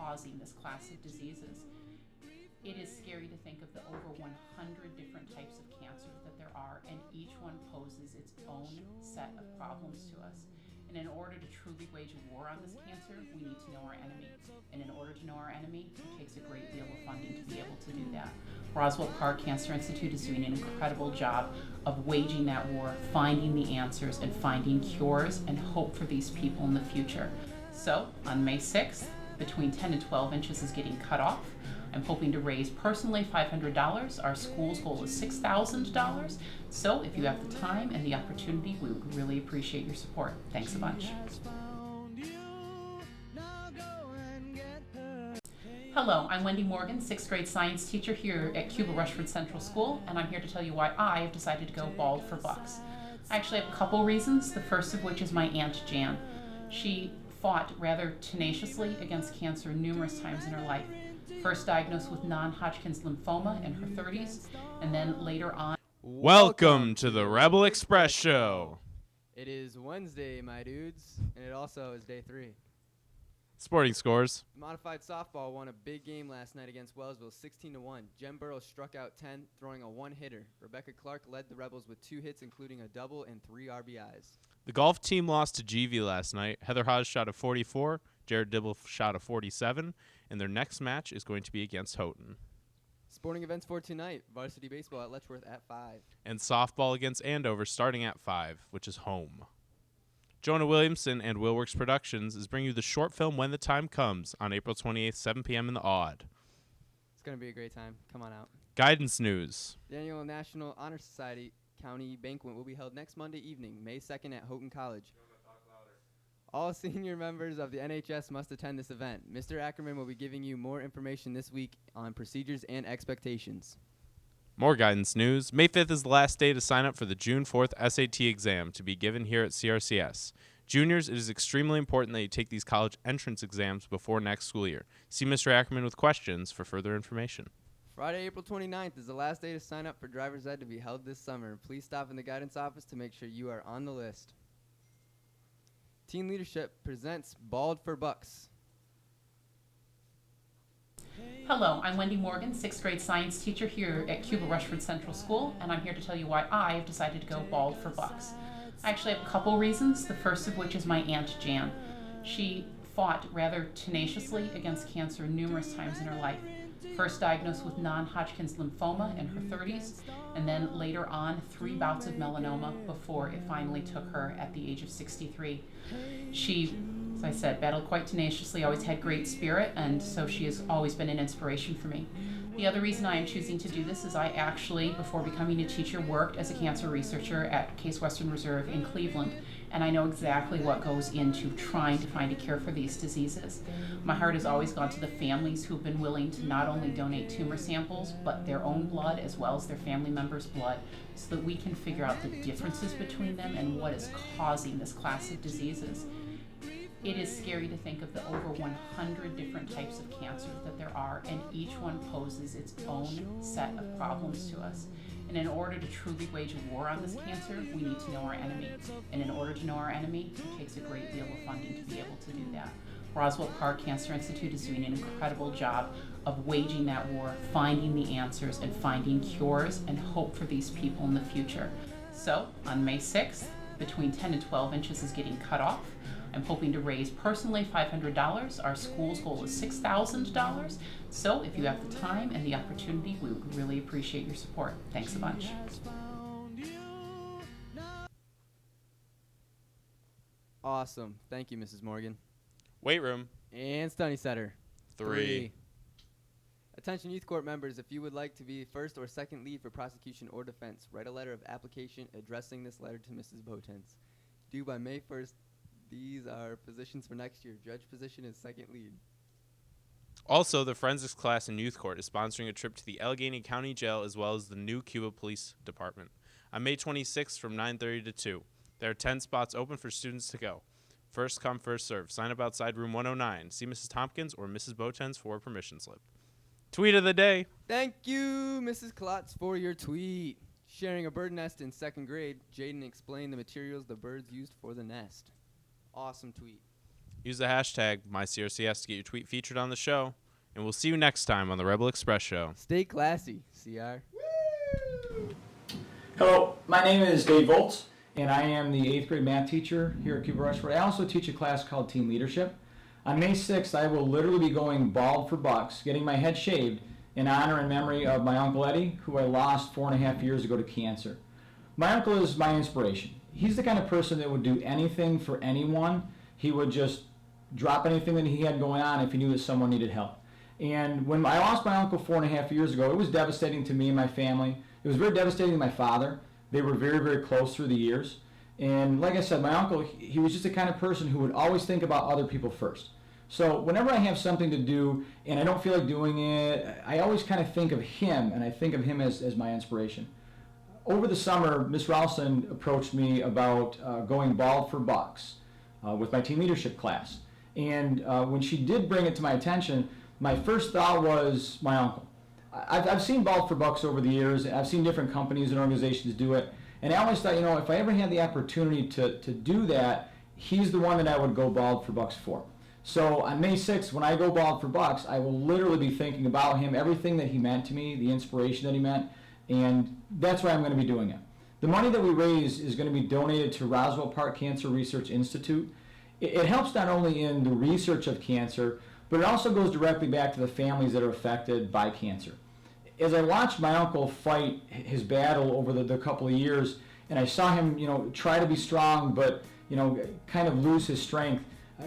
causing this class of diseases. It is scary to think of the over 100 different types of cancer that there are, and each one poses its own set of problems to us. And in order to truly wage a war on this cancer, we need to know our enemy. And in order to know our enemy, it takes a great deal of funding to be able to do that. Roswell Park Cancer Institute is doing an incredible job of waging that war, finding the answers, and finding cures and hope for these people in the future. So, on May 6th, between 10 and 12 inches is getting cut off. I'm hoping to raise personally $500. Our school's goal is $6,000. So if you have the time and the opportunity, we would really appreciate your support. Thanks a bunch. Hello, I'm Wendy Morgan, 6th grade science teacher here at Cuba Rushford Central School, and I'm here to tell you why I have decided to go bald for bucks. I actually have a couple reasons, the first of which is my Aunt Jan. She fought rather tenaciously against cancer numerous times in her life. First diagnosed with non-Hodgkin's lymphoma in her 30s, and then later on. Welcome to the Rebel Express Show. It is Wednesday, my dudes, and it also is day 3. Sporting scores. Modified softball won a big game last night against Wellsville, 16-1. Jen Burrows struck out 10, throwing a one-hitter. Rebecca Clark led the Rebels with 2 hits, including a double and 3 RBIs. The golf team lost to GV last night. Heather Haas shot a 44, Jared Dibble shot a 47, and their next match is going to be against Houghton. Sporting events for tonight: varsity baseball at Letchworth at 5. And softball against Andover starting at 5, which is home. Jonah Williamson and Willworks Productions is bringing you the short film When the Time Comes on April 28th, 7 p.m. in the Odd. It's going to be a great time. Come on out. Guidance news. The annual National Honor Society County Banquet will be held next Monday evening, May 2nd at Houghton College. All senior members of the NHS must attend this event. Mr. Ackerman will be giving you more information this week on procedures and expectations. More guidance news. May 5th is the last day to sign up for the June 4th SAT exam to be given here at CRCS. Juniors, it is extremely important that you take these college entrance exams before next school year. See Mr. Ackerman with questions for further information. Friday, April 29th is the last day to sign up for driver's ed to be held this summer. Please stop in the guidance office to make sure you are on the list. Teen Leadership presents Bald for Bucks. Hello, I'm Wendy Morgan, 6th grade science teacher here at Cuba Rushford Central School, and I'm here to tell you why I have decided to go bald for bucks. I actually have a couple reasons, the first of which is my Aunt Jan. She fought rather tenaciously against cancer numerous times in her life. First diagnosed with non-Hodgkin's lymphoma in her 30s, and then later on 3 bouts of melanoma before it finally took her at the age of 63. She, as I said, battled quite tenaciously, always had great spirit, and so she has always been an inspiration for me. The other reason I am choosing to do this is I actually, before becoming a teacher, worked as a cancer researcher at Case Western Reserve in Cleveland, and I know exactly what goes into trying to find a cure for these diseases. My heart has always gone to the families who've been willing to not only donate tumor samples, but their own blood as well as their family members' blood, so that we can figure out the differences between them and what is causing this class of diseases. It is scary to think of the over 100 different types of cancer that there are, and each one poses its own set of problems to us. And in order to truly wage a war on this cancer, we need to know our enemy. And in order to know our enemy, it takes a great deal of funding to be able to do that. Roswell Park Cancer Institute is doing an incredible job of waging that war, finding the answers, and finding cures and hope for these people in the future. So, on May 6th, between 10 and 12 inches is getting cut off. I'm hoping to raise personally $500. Our school's goal is $6,000. So if you have the time and the opportunity, we would really appreciate your support. Thanks a bunch. Awesome. Thank you, Mrs. Morgan. Weight room. And Stunny Setter. 3. Attention youth court members, if you would like to be first or second lead for prosecution or defense, write a letter of application addressing this letter to Mrs. Botens. Due by May 1st, these are positions for next year. Judge position is second lead. Also, the forensics class in youth court is sponsoring a trip to the Allegheny County Jail as well as the new Cuba Police Department on May 26th from 9:30 to 2. There are 10 spots open for students to go. First come, first serve. Sign up outside room 109. See Mrs. Tompkins or Mrs. Botens for a permission slip. Tweet of the day. Thank you, Mrs. Klotz, for your tweet. Sharing a bird nest in 2nd grade, Jaden explained the materials the birds used for the nest. Awesome tweet. Use the hashtag MyCRCS to get your tweet featured on the show. And we'll see you next time on the Rebel Express Show. Stay classy, CR. Hello, my name is Dave Volz, and I am the 8th grade math teacher here at Cuba Rushford. I also teach a class called Team Leadership. On May 6th, I will literally be going bald for bucks, getting my head shaved in honor and memory of my Uncle Eddie, who I lost 4.5 years ago to cancer. My uncle is my inspiration. He's the kind of person that would do anything for anyone. He would just drop anything that he had going on if he knew that someone needed help. And when I lost my uncle 4.5 years ago, it was devastating to me and my family. It was very devastating to my father. They were very, very close through the years. And like I said, my uncle, he was just the kind of person who would always think about other people first. So whenever I have something to do and I don't feel like doing it, I always kind of think of him, and I think of him as my inspiration. Over the summer, Miss Ralston approached me about going bald for bucks with my team leadership class. And when she did bring it to my attention, my first thought was my uncle. I've seen bald for bucks over the years. I've seen different companies and organizations do it. And I always thought, if I ever had the opportunity to do that, he's the one that I would go bald for bucks for. So on May 6th, when I go bald for bucks, I will literally be thinking about him, everything that he meant to me, the inspiration that he meant, and that's why I'm going to be doing it. The money that we raise is going to be donated to Roswell Park Cancer Research Institute. It helps not only in the research of cancer, but it also goes directly back to the families that are affected by cancer. As I watched my uncle fight his battle over the couple of years, and I saw him, try to be strong, but, kind of lose his strength,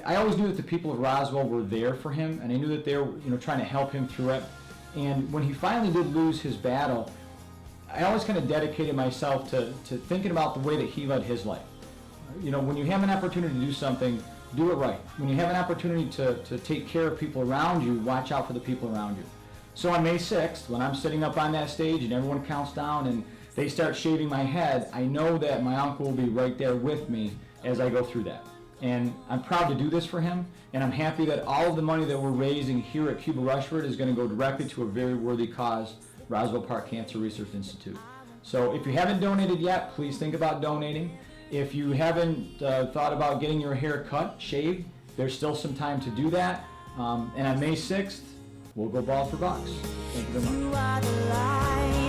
I always knew that the people of Roswell were there for him, and I knew that they were, trying to help him through it. And when he finally did lose his battle, I always kind of dedicated myself to thinking about the way that he led his life. When you have an opportunity to do something, do it right. When you have an opportunity to take care of people around you, watch out for the people around you. So on May 6th, when I'm sitting up on that stage and everyone counts down and they start shaving my head, I know that my uncle will be right there with me as I go through that. And I'm proud to do this for him, and I'm happy that all of the money that we're raising here at Cuba Rushford is going to go directly to a very worthy cause, Roswell Park Cancer Research Institute. So if you haven't donated yet, please think about donating. If you haven't thought about getting your hair cut, shaved, there's still some time to do that. And on May 6th, we'll go bald for bucks. Thank you very much.